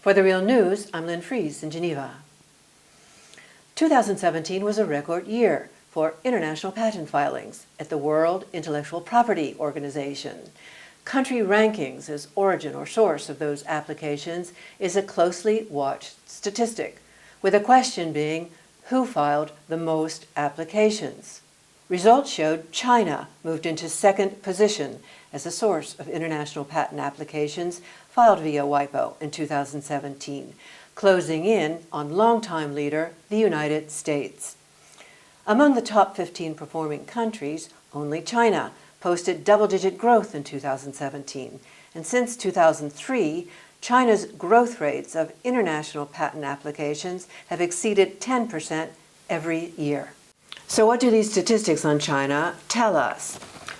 For The Real News, I'm Lynn Fries in Geneva. 2017 was a record year for international patent filings at the World Intellectual Property Organization. Country rankings as origin or source of those applications is a closely watched statistic, with the question being who filed the most applications. Results showed China moved into second position as a source of international patent applications filed via WIPO in 2017, closing in on longtime leader, the United States. Among the top 15 performing countries, only China posted double-digit growth in 2017, and since 2003, China's growth rates of international patent applications have exceeded 10% every year. So what do these statistics on China tell us?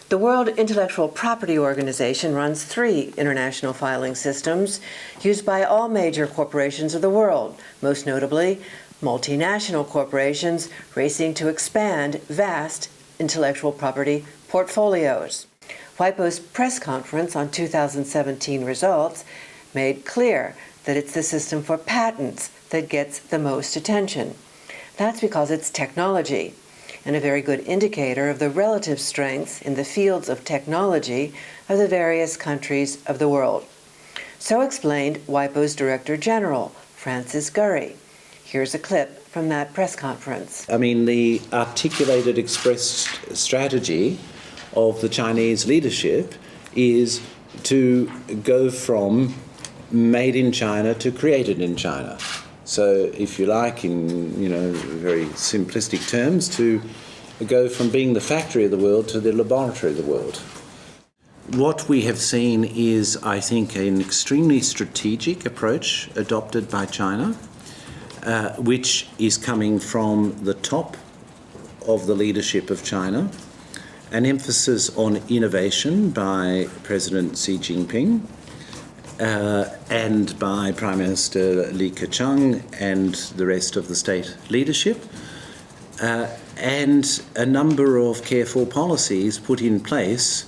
The World Intellectual Property Organization runs 3 international filing systems used by all major corporations of the world, most notably multinational corporations racing to expand vast intellectual property portfolios. WIPO's press conference on 2017 results made clear that it's the system for patents that gets the most attention. That's because it's technology, and a very good indicator of the relative strengths in the fields of technology of the various countries of the world. So explained WIPO's Director General, Francis Gurry. Here's a clip from that press conference. I mean, the articulated, expressed strategy of the Chinese leadership is to go from made in China to created in China. So, if you like, in very simplistic terms, to go from being the factory of the world to the laboratory of the world. What we have seen is, I think, an extremely strategic approach adopted by China, which is coming from the top of the leadership of China, an emphasis on innovation by President Xi Jinping, and by Prime Minister Li Keqiang and the rest of the state leadership, and a number of careful policies put in place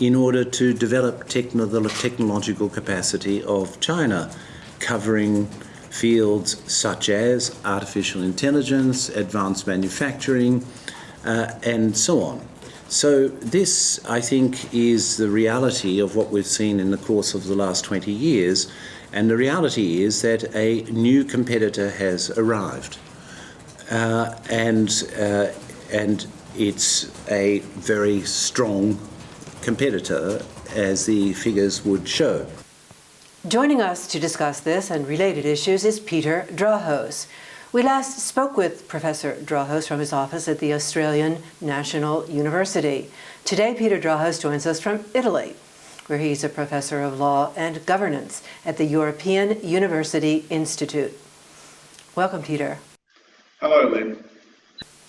in order to develop the technological capacity of China, covering fields such as artificial intelligence, advanced manufacturing, and so on. So this, I think, is the reality of what we've seen in the course of the last 20 years, and the reality is that a new competitor has arrived, and it's a very strong competitor, as the figures would show. Joining us to discuss this and related issues is Peter Drahos. We last spoke with Professor Drahos from his office at the Australian National University. Today, Peter Drahos joins us from Italy, where he's a professor of law and governance at the European University Institute. Welcome, Peter. Hello, Lynn.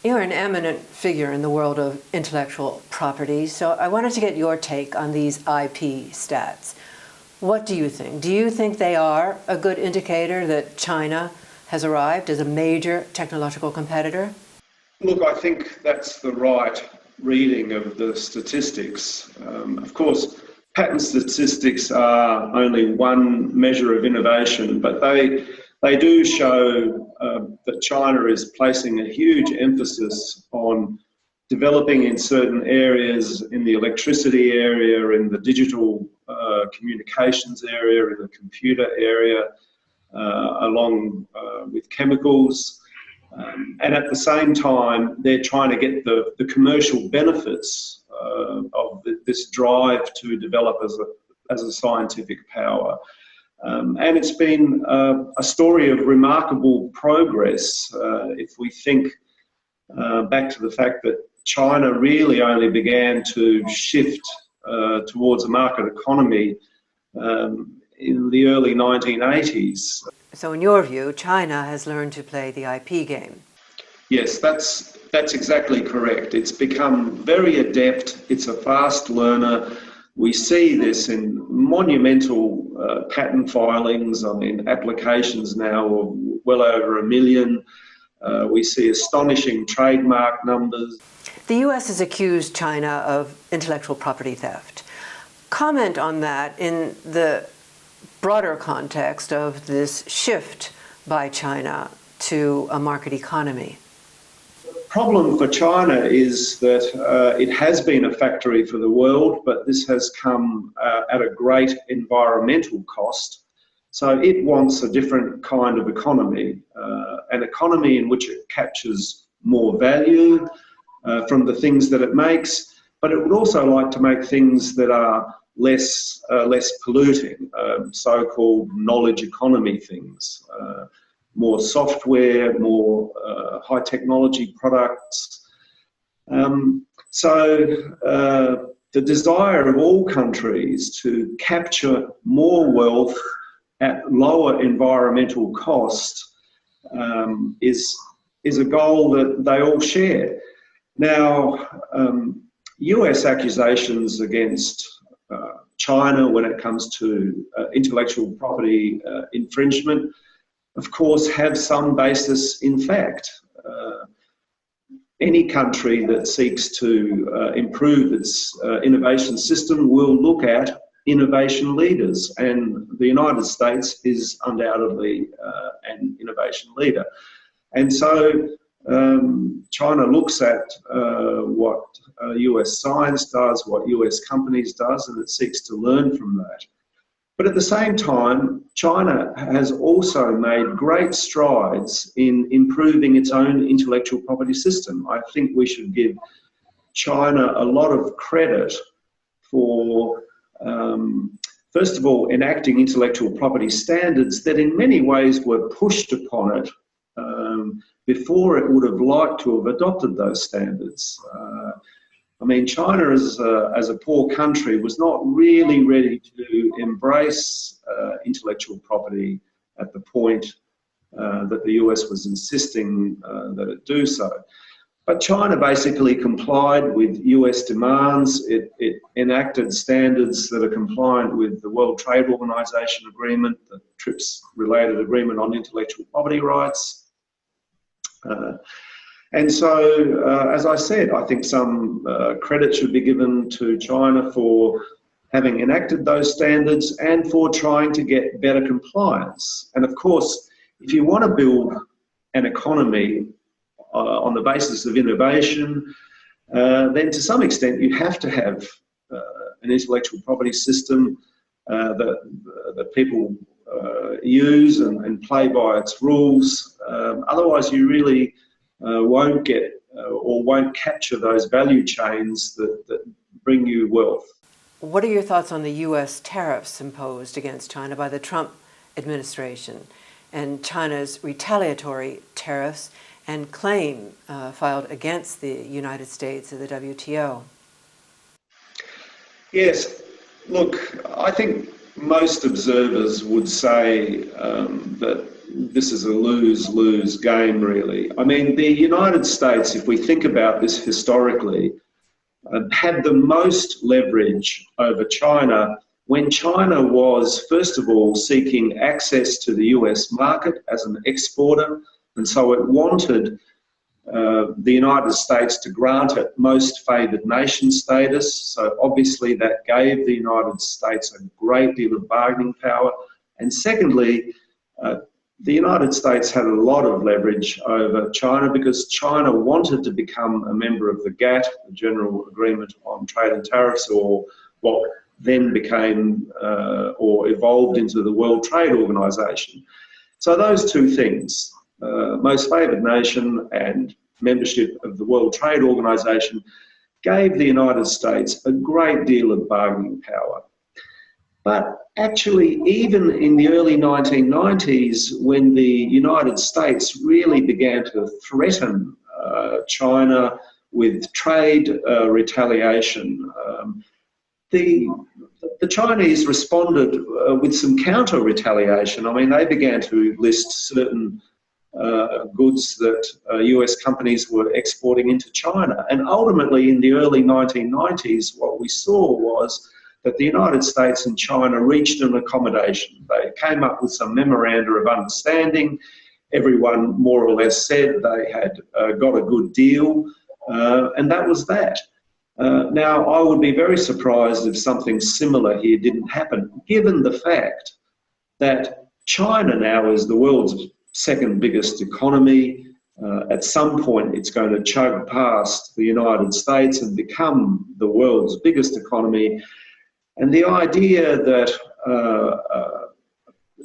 You're an eminent figure in the world of intellectual property, so I wanted to get your take on these IP stats. What do you think? Do you think they are a good indicator that China has arrived as a major technological competitor? Look, I think that's the right reading of the statistics. Of course, patent statistics are only one measure of innovation, but they do show that China is placing a huge emphasis on developing in certain areas, in the electricity area, in the digital communications area, in the computer area, along with chemicals. And at the same time, they're trying to get the commercial benefits of this drive to develop as a scientific power. And it's been a story of remarkable progress if we think back to the fact that China really only began to shift towards a market economy in the early 1980s. So in your view, China has learned to play the IP game. Yes, that's exactly correct. It's become very adept. It's a fast learner. We see this in monumental patent filings. I mean, applications now of well over 1 million. We see astonishing trademark numbers. The U.S. has accused China of intellectual property theft. Comment on that in the broader context of this shift by China to a market economy? Problem for China is that it has been a factory for the world, but this has come at a great environmental cost. So it wants a different kind of economy, an economy in which it captures more value from the things that it makes, but it would also like to make things that are less polluting, so-called knowledge economy things. More software, more high technology products. So the desire of all countries to capture more wealth at lower environmental cost is a goal that they all share. Now, US accusations against China when it comes to intellectual property infringement, of course, have some basis in fact. Any country that seeks to improve its innovation system will look at innovation leaders, and the United States is undoubtedly an innovation leader. And so China looks at what US science does, what US companies does, and it seeks to learn from that. But at the same time, China has also made great strides in improving its own intellectual property system. I think we should give China a lot of credit for, first of all, enacting intellectual property standards that in many ways were pushed upon it before it would have liked to have adopted those standards. I mean, China as a poor country was not really ready to embrace intellectual property at the point that the US was insisting that it do so. But China basically complied with US demands. It enacted standards that are compliant with the World Trade Organization agreement, the TRIPS-related agreement on intellectual property rights. And so, as I said, I think some credit should be given to China for having enacted those standards and for trying to get better compliance. And of course, if you want to build an economy on the basis of innovation, then to some extent you have to have an intellectual property system that people use and play by its rules. Otherwise, you really won't get or won't capture those value chains that bring you wealth. What are your thoughts on the U.S. tariffs imposed against China by the Trump administration and China's retaliatory tariffs and claim filed against the United States at the WTO? Yes, look, I think most observers would say that this is a lose-lose game, really. I mean, the United States, if we think about this historically, had the most leverage over China when China was, first of all, seeking access to the US market as an exporter, and so it wanted the United States to grant it most favoured nation status. So obviously that gave the United States a great deal of bargaining power. And secondly, the United States had a lot of leverage over China because China wanted to become a member of the GATT, the General Agreement on Trade and Tariffs, or what then became or evolved into the World Trade Organization. So those two things, most favoured nation and membership of the World Trade Organization, gave the United States a great deal of bargaining power. But actually, even in the early 1990s, when the United States really began to threaten China with trade retaliation, the Chinese responded with some counter-retaliation. I mean, they began to list certain goods that US companies were exporting into China. And ultimately, in the early 1990s, what we saw was that the United States and China reached an accommodation. They came up with some memoranda of understanding. Everyone more or less said they had got a good deal, and that was that. Now, I would be very surprised if something similar here didn't happen, given the fact that China now is the world's second biggest economy. At some point, it's going to chug past the United States and become the world's biggest economy. And the idea that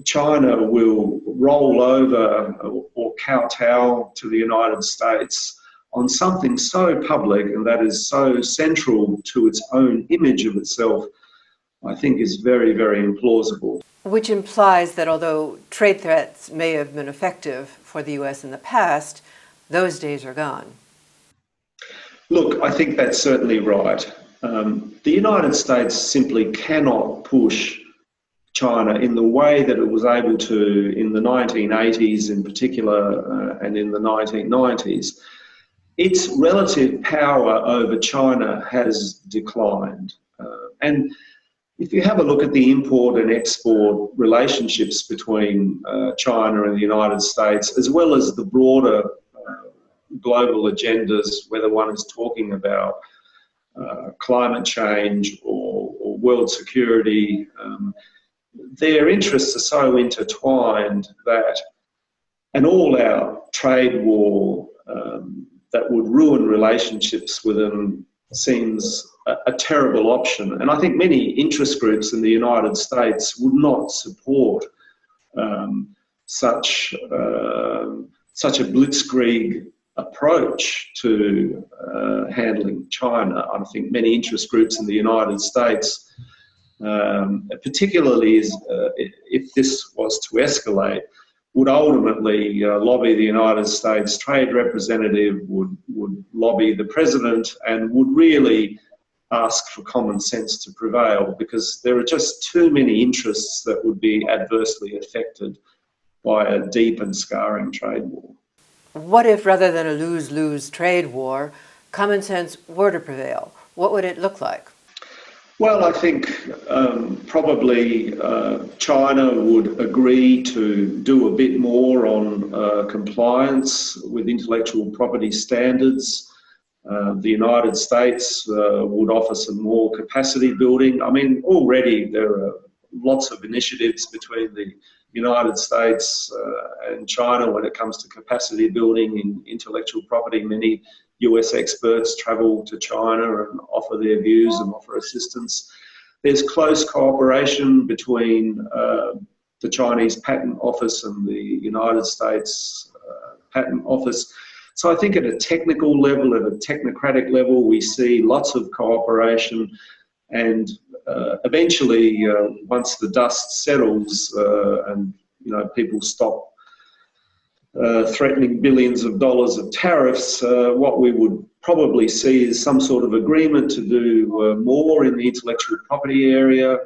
China will roll over or kowtow to the United States on something so public and that is so central to its own image of itself, I think is very, very implausible. Which implies that although trade threats may have been effective for the U.S. in the past, those days are gone. Look, I think that's certainly right. The United States simply cannot push China in the way that it was able to in the 1980s in particular and in the 1990s. Its relative power over China has declined. And if you have a look at the import and export relationships between China and the United States, as well as the broader global agendas, whether one is talking about climate change or world security, their interests are so intertwined that an all-out trade war that would ruin relationships with them seems a terrible option. And I think many interest groups in the United States would not support such a blitzkrieg approach to handling China. I think many interest groups in the United States, particularly if this was to escalate, would ultimately lobby the United States Trade Representative, would lobby the President, and would really ask for common sense to prevail, because there are just too many interests that would be adversely affected by a deep and scarring trade war. What if, rather than a lose-lose trade war, common sense were to prevail? What would it look like? Well, I think probably China would agree to do a bit more on compliance with intellectual property standards. The United States would offer some more capacity building. I mean, already there are lots of initiatives between the United States and China when it comes to capacity building in intellectual property. Many US experts travel to China and offer their views and offer assistance. There's close cooperation between the Chinese Patent Office and the United States Patent Office. So I think at a technical level, at a technocratic level, we see lots of cooperation, and eventually, once the dust settles and people stop threatening billions of dollars of tariffs, what we would probably see is some sort of agreement to do more in the intellectual property area.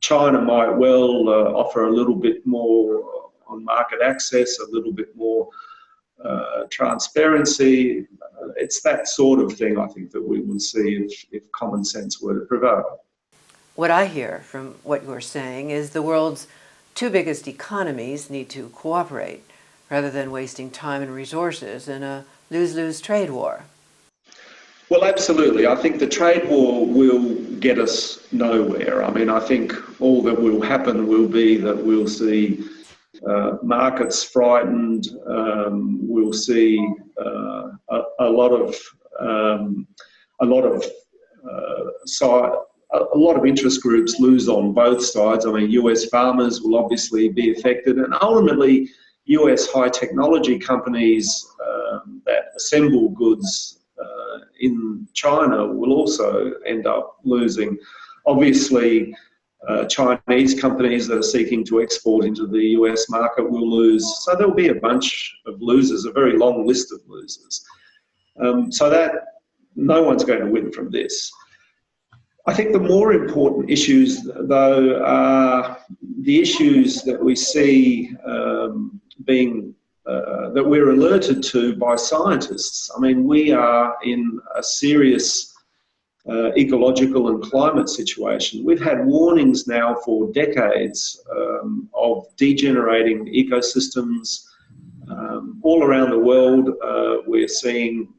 China might well offer a little bit more on market access, a little bit more transparency. It's that sort of thing, I think, that we would see if common sense were to prevail. What I hear from what you're saying is the world's two biggest economies need to cooperate rather than wasting time and resources in a lose-lose trade war. Well, absolutely. I think the trade war will get us nowhere. I mean, I think all that will happen will be that we'll see markets frightened. We'll see a lot of interest groups lose on both sides. I mean, US farmers will obviously be affected, and ultimately US high technology companies that assemble goods in China will also end up losing. Obviously, Chinese companies that are seeking to export into the US market will lose. So there'll be a bunch of losers, a very long list of losers. So that no one's going to win from this. I think the more important issues, though, are the issues that we see that we're alerted to by scientists. I mean, we are in a serious ecological and climate situation. We've had warnings now for decades of degenerating ecosystems. All around the world, we're seeing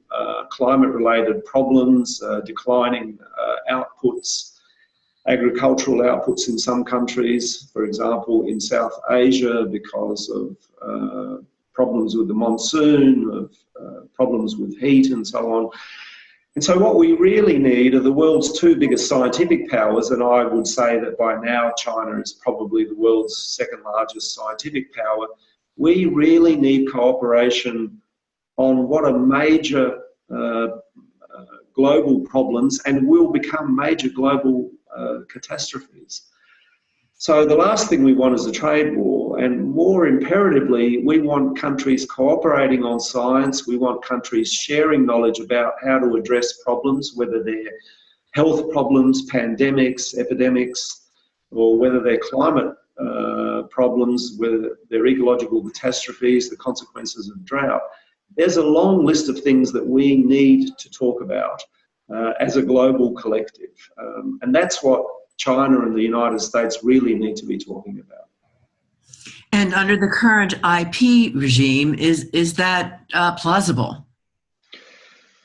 climate-related problems, declining outputs. agricultural outputs in some countries, for example, in South Asia, because of problems with the monsoon, of problems with heat and so on. And so what we really need are the world's two biggest scientific powers, and I would say that by now China is probably the world's second largest scientific power. We really need cooperation on what are major global problems and will become major global catastrophes. So the last thing we want is a trade war, and more imperatively, we want countries cooperating on science. We want countries sharing knowledge about how to address problems, whether they're health problems, pandemics, epidemics, or whether they're climate problems, whether they're ecological catastrophes, the consequences of drought. There's a long list of things that we need to talk about as a global collective, and that's what China and the United States really need to be talking about. And under the current IP regime, is that plausible?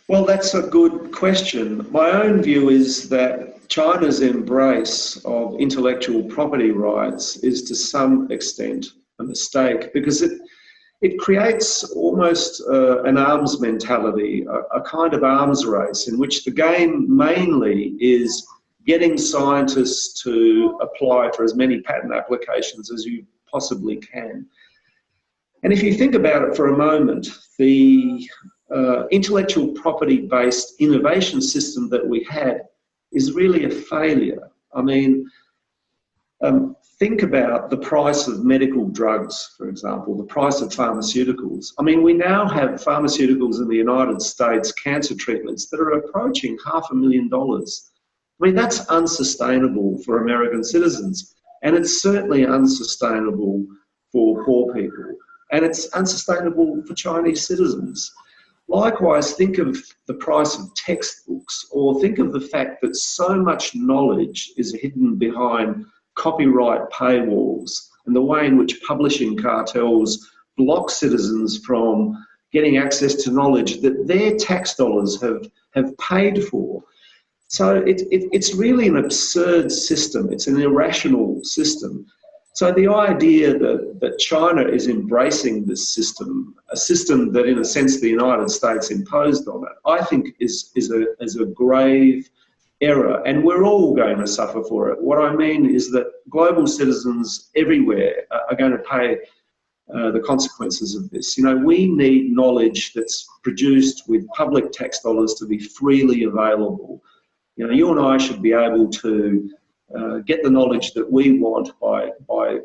Well, that's a good question. My own view is that China's embrace of intellectual property rights is to some extent a mistake, because it creates almost an arms mentality, a kind of arms race in which the game mainly is getting scientists to apply for as many patent applications as you possibly can. And if you think about it for a moment, the intellectual property-based innovation system that we had is really a failure. I mean, think about the price of medical drugs, for example, the price of pharmaceuticals. I mean, we now have pharmaceuticals in the United States, cancer treatments, that are approaching $500,000. I mean, that's unsustainable for American citizens, and it's certainly unsustainable for poor people, and it's unsustainable for Chinese citizens. Likewise, think of the price of textbooks, or think of the fact that so much knowledge is hidden behind copyright paywalls, and the way in which publishing cartels block citizens from getting access to knowledge that their tax dollars have paid for. So it's really an absurd system. It's an irrational system. So the idea that China is embracing this system, a system that in a sense the United States imposed on it, I think is a grave error, and we're all going to suffer for it. What I mean is that global citizens everywhere are going to pay the consequences of this. You know, we need knowledge that's produced with public tax dollars to be freely available. You know, you and I should be able to get the knowledge that we want by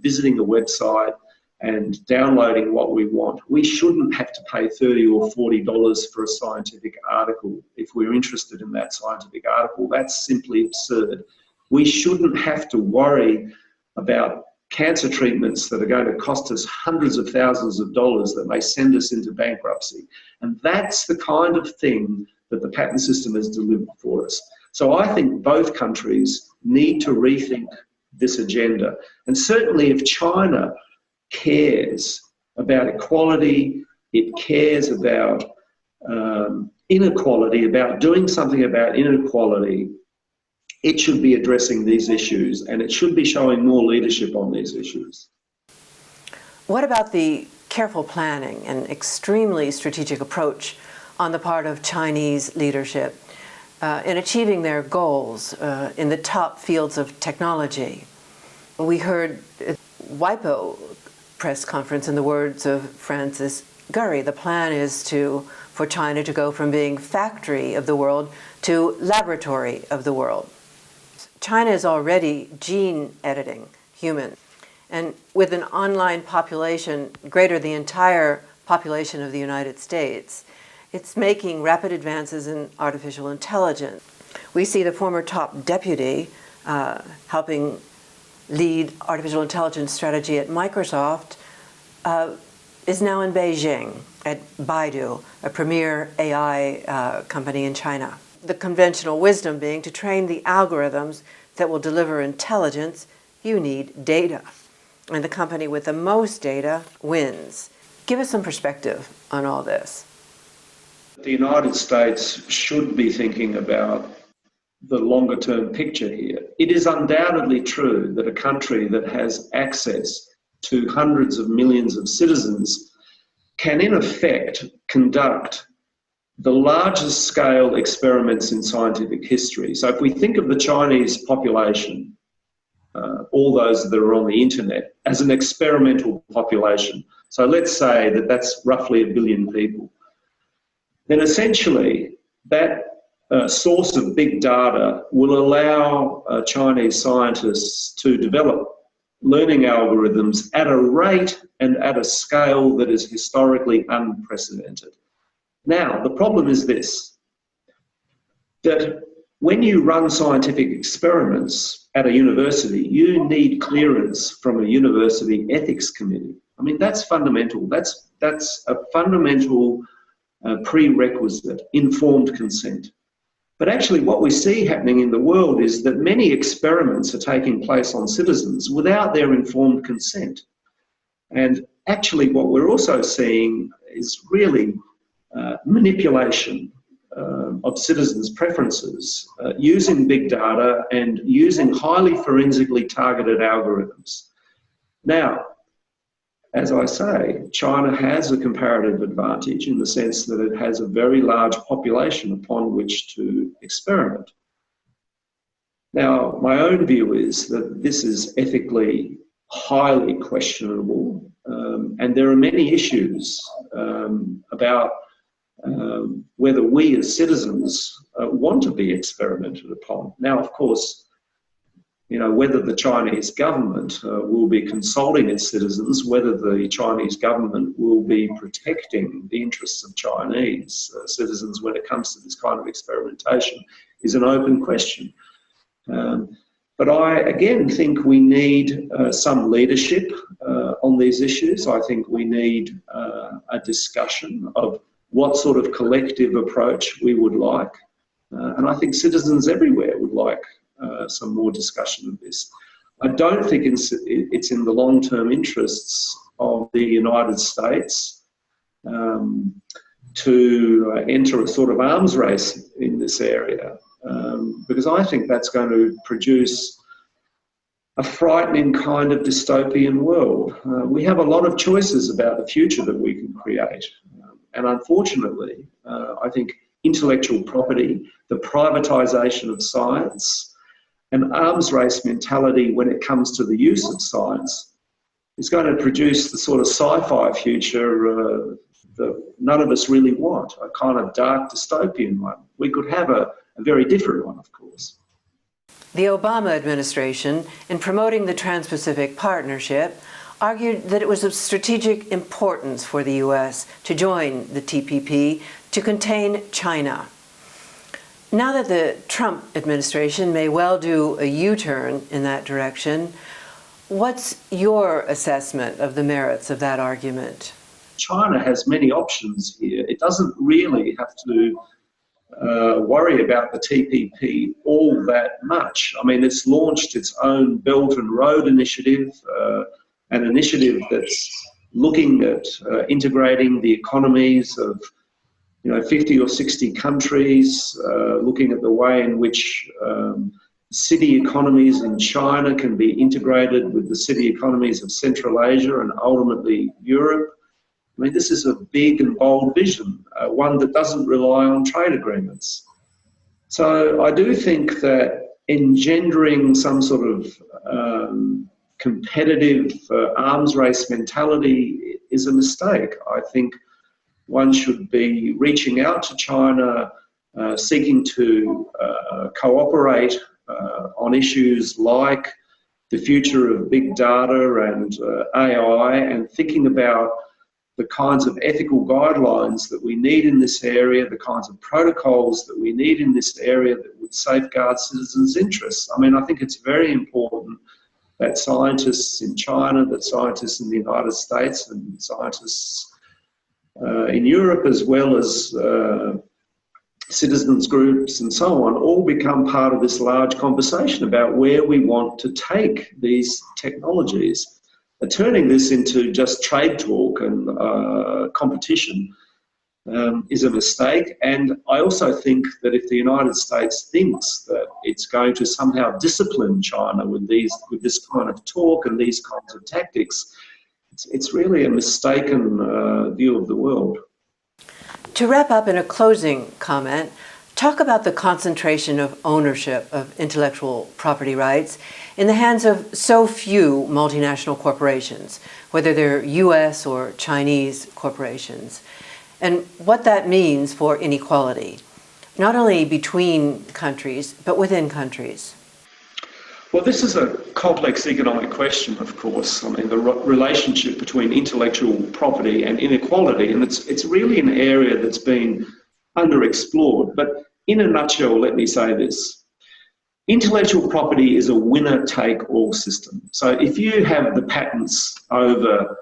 visiting a website and downloading what we want. We shouldn't have to pay $30 or $40 for a scientific article if we're interested in that scientific article. That's simply absurd. We shouldn't have to worry about cancer treatments that are going to cost us hundreds of thousands of dollars that may send us into bankruptcy. And that's the kind of thing that the patent system has delivered for us. So I think both countries need to rethink this agenda. And certainly if China cares about equality, it cares about inequality, about doing something about inequality, it should be addressing these issues, and it should be showing more leadership on these issues. What about the careful planning and extremely strategic approach on the part of Chinese leadership in achieving their goals in the top fields of technology? We heard at WIPO press conference in the words of Francis Gurry, the plan is for China to go from being factory of the world to laboratory of the world. China is already gene editing humans, and with an online population greater than the entire population of the United States, it's making rapid advances in artificial intelligence. We see the former top deputy helping lead artificial intelligence strategy at Microsoft is now in Beijing at Baidu, a premier AI company in China. The conventional wisdom being to train the algorithms that will deliver intelligence, you need data. And the company with the most data wins. Give us some perspective on all this. The United States should be thinking about the longer term picture here. It is undoubtedly true that a country that has access to hundreds of millions of citizens can in effect conduct the largest scale experiments in scientific history. So if we think of the Chinese population, all those that are on the internet, as an experimental population, so let's say that that's roughly 1 billion people, then essentially that source of big data will allow Chinese scientists to develop learning algorithms at a rate and at a scale that is historically unprecedented. Now, the problem is this, that when you run scientific experiments at a university, you need clearance from a university ethics committee. I mean, that's fundamental. That's a fundamental prerequisite, informed consent. But actually what we see happening in the world is that many experiments are taking place on citizens without their informed consent. And actually what we're also seeing is really manipulation of citizens' preferences using big data and using highly forensically targeted algorithms. Now, as I say, China has a comparative advantage in the sense that it has a very large population upon which to experiment. Now, my own view is that this is ethically highly questionable, and there are many issues about whether we as citizens want to be experimented upon. Now, of course, you know, whether the Chinese government will be consulting its citizens, whether the Chinese government will be protecting the interests of Chinese citizens when it comes to this kind of experimentation is an open question. But I, again, think we need some leadership on these issues. I think we need a discussion of what sort of collective approach we would like. And I think citizens everywhere would like some more discussion of this. I don't think it's in the long-term interests of the United States to enter a sort of arms race in this area, because I think that's going to produce a frightening kind of dystopian world. We have a lot of choices about the future that we can create. And unfortunately, I think intellectual property, the privatization of science, an arms race mentality when it comes to the use of science is going to produce the sort of sci-fi future that none of us really want, a kind of dark dystopian one. We could have a very different one, of course. The Obama administration, in promoting the Trans-Pacific Partnership, argued that it was of strategic importance for the U.S. to join the TPP to contain China. Now that the Trump administration may well do a U-turn in that direction, what's your assessment of the merits of that argument? China has many options here. It doesn't really have to worry about the TPP all that much. I mean, it's launched its own Belt and Road initiative, an initiative that's looking at integrating the economies of 50 or 60 countries, looking at the way in which city economies in China can be integrated with the city economies of Central Asia and ultimately Europe. I mean, this is a big and bold vision, one that doesn't rely on trade agreements. So I do think that engendering some sort of competitive arms race mentality is a mistake. I think one should be reaching out to China, seeking to cooperate on issues like the future of big data and AI, and thinking about the kinds of ethical guidelines that we need in this area, the kinds of protocols that we need in this area that would safeguard citizens' interests. I mean, I think it's very important that scientists in China, that scientists in the United States and scientists in Europe, as well as citizens groups and so on, all become part of this large conversation about where we want to take these technologies. Turning this into just trade talk and competition is a mistake. And I also think that if the United States thinks that it's going to somehow discipline China with this kind of talk and these kinds of tactics, it's really a mistaken view of the world. To wrap up in a closing comment, talk about the concentration of ownership of intellectual property rights in the hands of so few multinational corporations, whether they're US or Chinese corporations, and what that means for inequality, not only between countries, but within countries. Well, this is a complex economic question, of course. I mean, the relationship between intellectual property and inequality, and it's really an area that's been underexplored. But in a nutshell, let me say this. Intellectual property is a winner-take-all system. So if you have the patents over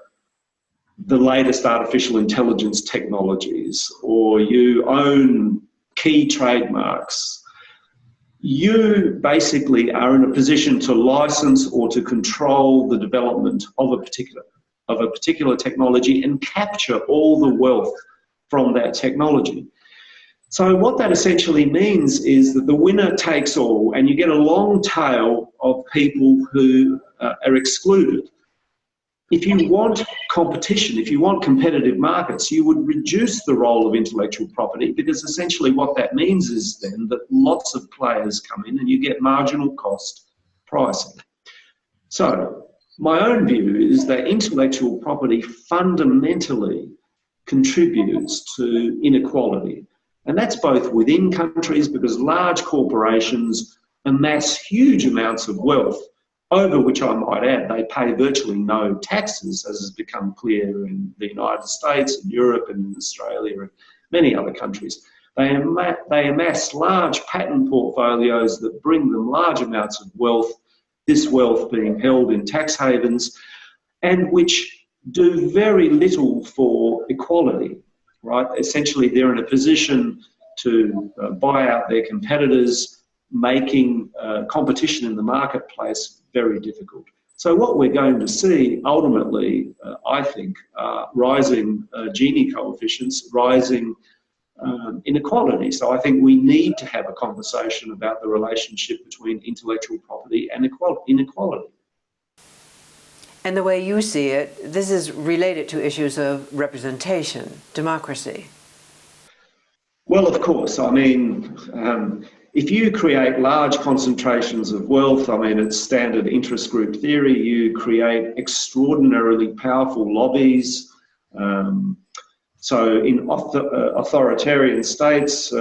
the latest artificial intelligence technologies, or you own key trademarks, you basically are in a position to license or to control the development of a particular technology and capture all the wealth from that technology. So what that essentially means is that the winner takes all, and you get a long tail of people who are excluded. If you want competition, if you want competitive markets, you would reduce the role of intellectual property, because essentially what that means is then that lots of players come in and you get marginal cost pricing. So my own view is that intellectual property fundamentally contributes to inequality. And that's both within countries, because large corporations amass huge amounts of wealth, over which I might add they pay virtually no taxes, as has become clear in the United States, in Europe and in Australia and many other countries. They amass large patent portfolios that bring them large amounts of wealth, this wealth being held in tax havens, and which do very little for equality, right? Essentially, they're in a position to buy out their competitors, making competition in the marketplace very difficult. So what we're going to see ultimately, I think, are rising Gini coefficients, rising inequality. So I think we need to have a conversation about the relationship between intellectual property and inequality. And the way you see it, this is related to issues of representation, democracy. Well, of course. I mean, if you create large concentrations of wealth, I mean, it's standard interest group theory, you create extraordinarily powerful lobbies. So in authoritarian states,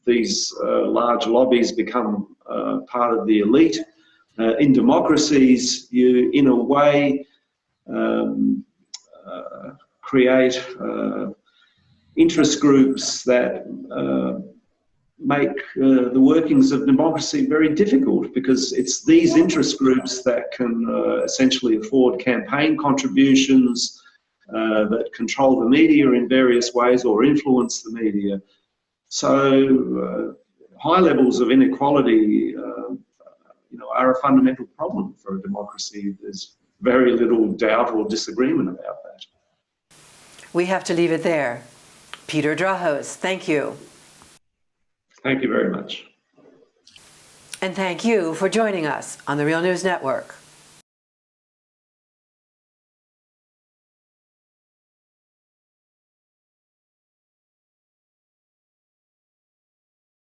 these large lobbies become part of the elite. In democracies, you, in a way, create interest groups that make the workings of democracy very difficult, because it's these interest groups that can essentially afford campaign contributions, that control the media in various ways or influence the media. So high levels of inequality are a fundamental problem for a democracy. There's very little doubt or disagreement about that. We have to leave it there. Peter Drahos, thank you. Thank you very much. And thank you for joining us on the Real News Network.